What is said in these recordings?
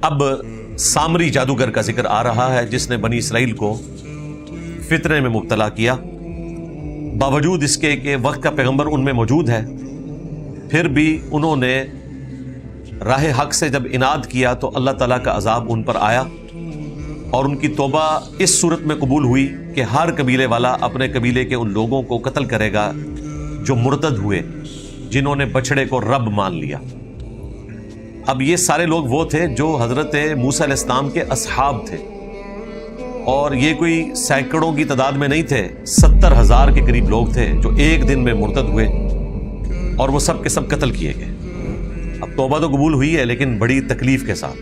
اب سامری جادوگر کا ذکر آ رہا ہے جس نے بنی اسرائیل کو فتنے میں مبتلا کیا، باوجود اس کے کہ وقت کا پیغمبر ان میں موجود ہے، پھر بھی انہوں نے راہ حق سے جب اناد کیا تو اللہ تعالیٰ کا عذاب ان پر آیا، اور ان کی توبہ اس صورت میں قبول ہوئی کہ ہر قبیلے والا اپنے قبیلے کے ان لوگوں کو قتل کرے گا جو مرتد ہوئے، جنہوں نے بچڑے کو رب مان لیا۔ اب یہ سارے لوگ وہ تھے جو حضرت موسیٰ علیہ السلام کے اصحاب تھے، اور یہ کوئی سینکڑوں کی تعداد میں نہیں تھے، 70,000 کے قریب لوگ تھے جو ایک دن میں مرتد ہوئے، اور وہ سب کے سب قتل کیے گئے۔ اب توبہ تو قبول ہوئی ہے لیکن بڑی تکلیف کے ساتھ،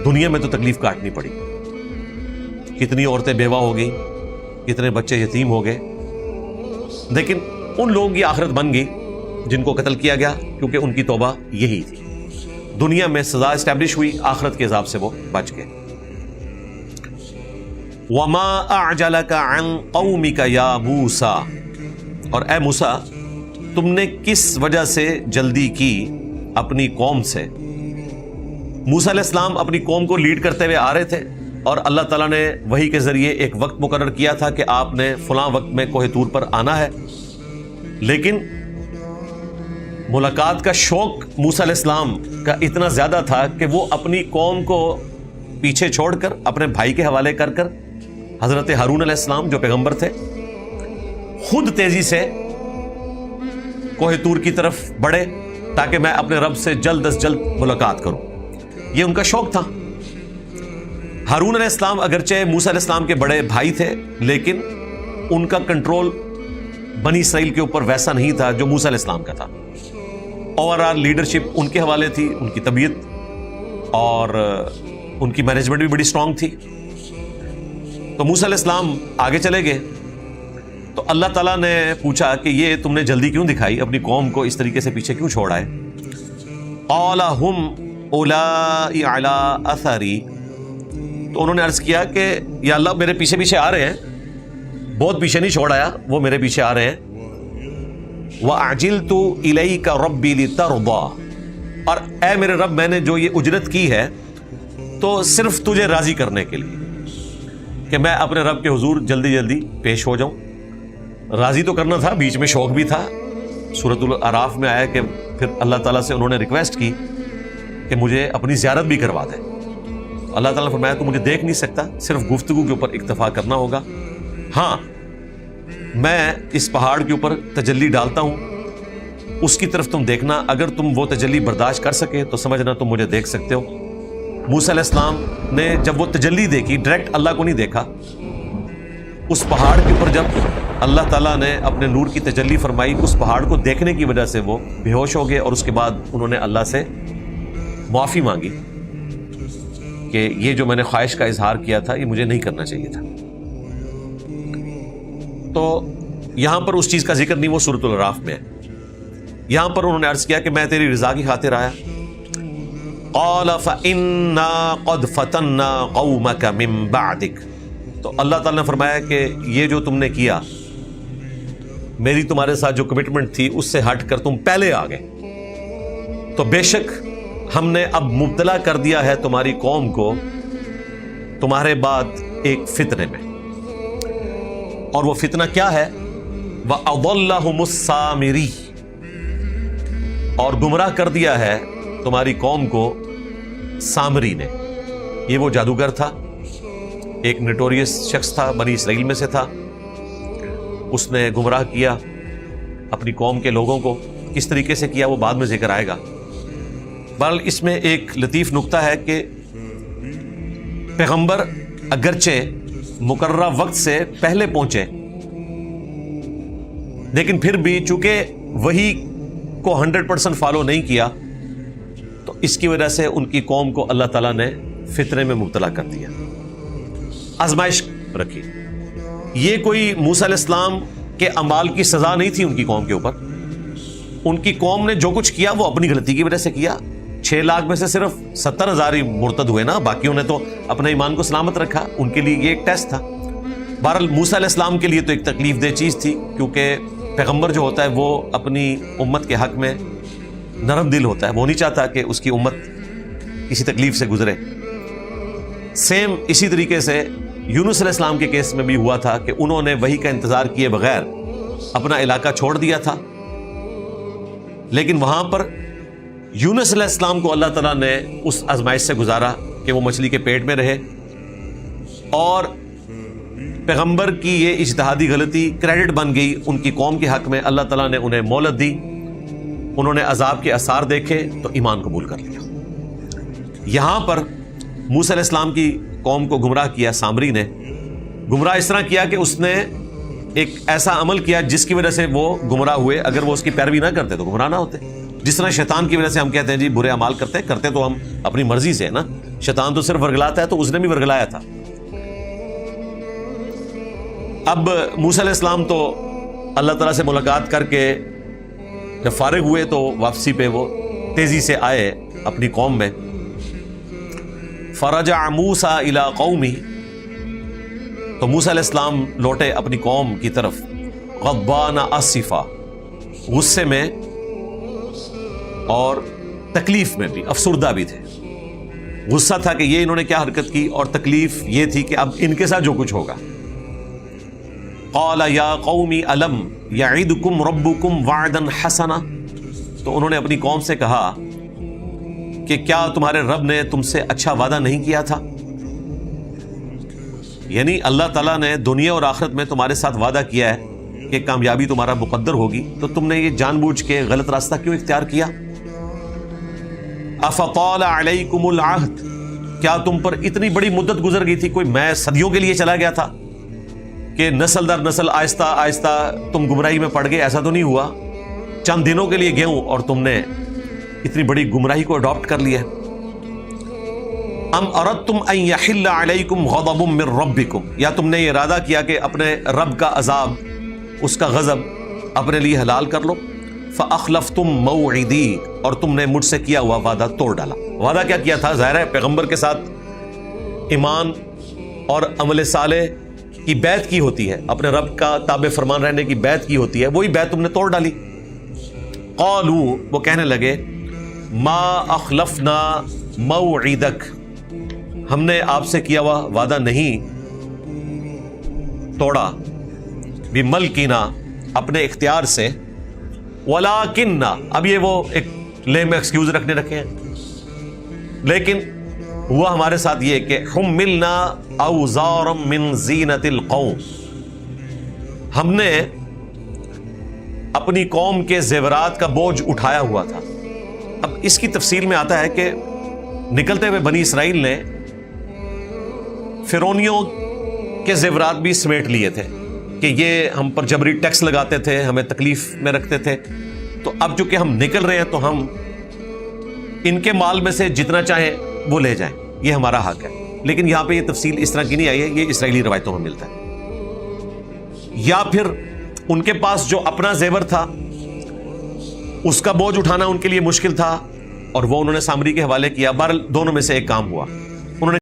دنیا میں تو تکلیف کاٹنی پڑی، کتنی عورتیں بیوہ ہو گئیں، کتنے بچے یتیم ہو گئے، لیکن ان لوگوں کی آخرت بن گئی جن کو قتل کیا گیا، کیونکہ ان کی توبہ یہی تھی۔ دنیا میں سزا اسٹیبلش ہوئی، آخرت کے عذاب سے وہ بچ گئے۔ وَمَا أَعْجَلَكَ عَنْ قَوْمِكَ يَا مُوسَى، اور اے موسیٰ تم نے کس وجہ سے جلدی کی اپنی قوم سے؟ موسیٰ علیہ السلام اپنی قوم کو لیڈ کرتے ہوئے آ رہے تھے، اور اللہ تعالیٰ نے وحی کے ذریعے ایک وقت مقرر کیا تھا کہ آپ نے فلاں وقت میں کوہ طور پر آنا ہے، لیکن ملاقات کا شوق موسیٰ علیہ السلام کا اتنا زیادہ تھا کہ وہ اپنی قوم کو پیچھے چھوڑ کر اپنے بھائی کے حوالے کر کر حضرت ہارون علیہ السلام جو پیغمبر تھے خود تیزی سے کوہ طور کی طرف بڑھے تاکہ میں اپنے رب سے جلد از جلد ملاقات کروں۔ یہ ان کا شوق تھا۔ ہارون علیہ السلام اگرچہ موسیٰ علیہ السلام کے بڑے بھائی تھے، لیکن ان کا کنٹرول بنی اسرائیل کے اوپر ویسا نہیں تھا جو موسیٰ علیہ السلام کا تھا۔ اوورآل لیڈرشپ ان کے حوالے تھی، ان کی طبیعت اور ان کی مینجمنٹ بھی بڑی سٹرونگ تھی۔ تو موسیٰ علیہ السلام آگے چلے گئے، تو اللہ تعالیٰ نے پوچھا کہ یہ تم نے جلدی کیوں دکھائی، اپنی قوم کو اس طریقے سے پیچھے کیوں چھوڑا ہے؟ قال ہم اولائی علی اثری، تو انہوں نے عرض کیا کہ یا اللہ میرے پیچھے پیچھے آ رہے ہیں، بہت پیچھے نہیں چھوڑایا، وہ میرے پیچھے آ رہے ہیں۔ وَأَعْجِلْتُ إِلَيْكَ رَبِّي لِتَرْضَىٰ، اور اے میرے رب میں نے جو یہ اجرت کی ہے تو صرف تجھے راضی کرنے کے لیے، کہ میں اپنے رب کے حضور جلدی جلدی پیش ہو جاؤں۔ راضی تو کرنا تھا، بیچ میں شوق بھی تھا۔ سورۃ الاعراف میں آیا کہ پھر اللہ تعالیٰ سے انہوں نے ریکویسٹ کی کہ مجھے اپنی زیارت بھی کروا دے۔ اللہ تعالیٰ نے فرمایا تو مجھے دیکھ نہیں سکتا، صرف گفتگو کے اوپر اکتفا کرنا ہوگا۔ ہاں میں اس پہاڑ کے اوپر تجلی ڈالتا ہوں، اس کی طرف تم دیکھنا، اگر تم وہ تجلی برداشت کر سکے تو سمجھنا تم مجھے دیکھ سکتے ہو۔ موسیٰ علیہ السلام نے جب وہ تجلی دیکھی، ڈائریکٹ اللہ کو نہیں دیکھا، اس پہاڑ کے اوپر جب اللہ تعالیٰ نے اپنے نور کی تجلی فرمائی، اس پہاڑ کو دیکھنے کی وجہ سے وہ بے ہوش ہو گئے، اور اس کے بعد انہوں نے اللہ سے معافی مانگی کہ یہ جو میں نے خواہش کا اظہار کیا تھا یہ مجھے نہیں کرنا چاہیے تھا۔ تو یہاں پر اس چیز کا ذکر نہیں، وہ سورۃ الاعراف میں ہے۔ یہاں پر انہوں نے عرض کیا کہ میں تیری رضا کی خاطر آیا۔ قال فإنا قد فتنا قومك من بعدك، تو اللہ تعالیٰ نے فرمایا کہ یہ جو تم نے کیا، میری تمہارے ساتھ جو کمٹمنٹ تھی اس سے ہٹ کر تم پہلے آ گئے، تو بے شک ہم نے اب مبتلا کر دیا ہے تمہاری قوم کو تمہارے بعد ایک فتنے میں، اور وہ فتنہ کیا ہے؟ وَأَضَلَّهُمُ السَّامِرِي، اور گمراہ کر دیا ہے تمہاری قوم کو سامری نے۔ یہ وہ جادوگر تھا، ایک نٹوریس شخص تھا، بنی اسرائیل میں سے تھا، اس نے گمراہ کیا اپنی قوم کے لوگوں کو۔ کس طریقے سے کیا وہ بعد میں ذکر آئے گا۔ بہرحال اس میں ایک لطیف نکتہ ہے کہ پیغمبر اگرچہ مقررہ وقت سے پہلے پہنچے، لیکن پھر بھی چونکہ وہی کو 100% فالو نہیں کیا، تو اس کی وجہ سے ان کی قوم کو اللہ تعالیٰ نے فتنے میں مبتلا کر دیا، آزمائش رکھی۔ یہ کوئی موسیٰ علیہ السلام کے اعمال کی سزا نہیں تھی ان کی قوم کے اوپر، ان کی قوم نے جو کچھ کیا وہ اپنی غلطی کی وجہ سے کیا۔ 6 لاکھ میں سے صرف 70,000 ہی مرتد ہوئے نا، باقیوں نے تو اپنے ایمان کو سلامت رکھا، ان کے لیے یہ ایک ٹیسٹ تھا۔ بہرحال موسیٰ علیہ السلام کے لیے تو ایک تکلیف دہ چیز تھی، کیونکہ پیغمبر جو ہوتا ہے وہ اپنی امت کے حق میں نرم دل ہوتا ہے، وہ نہیں چاہتا کہ اس کی امت کسی تکلیف سے گزرے. سیم اسی طریقے سے یونس علیہ السلام کے کیس میں بھی ہوا تھا کہ انہوں نے وحی کا انتظار کیے بغیر اپنا علاقہ چھوڑ دیا تھا، لیکن وہاں پر یونس علیہ السلام کو اللہ تعالیٰ نے اس آزمائش سے گزارا کہ وہ مچھلی کے پیٹ میں رہے، اور پیغمبر کی یہ اجتہادی غلطی کریڈٹ بن گئی ان کی قوم کے حق میں. اللہ تعالیٰ نے انہیں مہلت دی، انہوں نے عذاب کے آثار دیکھے تو ایمان قبول کر لیا. یہاں پر موسیٰ علیہ السلام کی قوم کو گمراہ کیا. سامری نے گمراہ اس طرح کیا کہ اس نے ایک ایسا عمل کیا جس کی وجہ سے وہ گمراہ ہوئے. اگر وہ اس کی پیروی نہ کرتے تو گمراہ نہ ہوتے. جس طرح شیطان کی وجہ سے ہم کہتے ہیں جی برے اعمال کرتے تو ہم اپنی مرضی سے ہے نا، شیطان تو صرف ورگلاتا ہے، تو اس نے بھی ورگلایا تھا. اب موسیٰ علیہ السلام تو اللہ تعالیٰ سے ملاقات کر کے جب فارغ ہوئے تو واپسی پہ وہ تیزی سے آئے اپنی قوم میں. فرجع موسیٰ الی قومی، تو موسیٰ علیہ السلام لوٹے اپنی قوم کی طرف غضبان آسفا، غصے میں اور تکلیف میں بھی، افسردہ بھی تھے. غصہ تھا کہ یہ انہوں نے کیا حرکت کی، اور تکلیف یہ تھی کہ اب ان کے ساتھ جو کچھ ہوگا. قال یا قوم الم یعدکم ربکم وعدا حسنا، تو انہوں نے اپنی قوم سے کہا کہ کیا تمہارے رب نے تم سے اچھا وعدہ نہیں کیا تھا؟ یعنی اللہ تعالیٰ نے دنیا اور آخرت میں تمہارے ساتھ وعدہ کیا ہے کہ کامیابی تمہارا مقدر ہوگی، تو تم نے یہ جان بوجھ کے غلط راستہ کیوں اختیار کیا؟ افطال علیکم العہد، کیا تم پر اتنی بڑی مدت گزر گئی تھی، کوئی میں صدیوں کے لیے چلا گیا تھا کہ نسل در نسل آہستہ آہستہ تم گمراہی میں پڑ گئے؟ ایسا تو نہیں ہوا چند دنوں کے لیے گئے ہوں اور تم نے اتنی بڑی گمراہی کو اڈاپٹ کر لیا. ام اردتم ان یحل علیکم غضب من ربکم، یا تم نے یہ ارادہ کیا کہ اپنے رب کا عذاب، اس کا غضب اپنے لیے حلال کر لو. فاخلفتم موعدی، اور تم نے مجھ سے کیا ہوا وعدہ توڑ ڈالا. وعدہ کیا کیا تھا؟ ظاہر ہے پیغمبر کے ساتھ ایمان اور عمل صالح کی بیعت کی ہوتی ہے، اپنے رب کا تابع فرمان رہنے کی بیعت کی ہوتی ہے، وہی بیعت تم نے توڑ ڈالی. قالوا، وہ کہنے لگے ما اخلفنا موعدک، ہم نے آپ سے کیا ہوا وعدہ نہیں توڑا، بملکنا، اپنے اختیار سے، ولکننا، اب یہ وہ ایک لیم ایکسکیوز رکھنے رکھے ہیں، لیکن ہوا ہمارے ساتھ یہ کہ حملنا اوزارا من زینت القوم، ہم نے اپنی قوم کے زیورات کا بوجھ اٹھایا ہوا تھا. اب اس کی تفصیل میں آتا ہے کہ نکلتے ہوئے بنی اسرائیل نے فرعونیوں کے زیورات بھی سمیٹ لیے تھے کہ یہ ہم پر جبری ٹیکس لگاتے تھے، ہمیں تکلیف میں رکھتے تھے، تو اب چونکہ ہم نکل رہے ہیں تو ہم ان کے مال میں سے جتنا چاہیں وہ لے جائیں، یہ ہمارا حق ہے. لیکن یہاں پہ یہ تفصیل اس طرح کی نہیں آئی ہے، یہ اسرائیلی روایتوں میں ملتا ہے. یا پھر ان کے پاس جو اپنا زیور تھا اس کا بوجھ اٹھانا ان کے لیے مشکل تھا اور وہ انہوں نے سامری کے حوالے کیا. بہرحال دونوں میں سے ایک کام ہوا.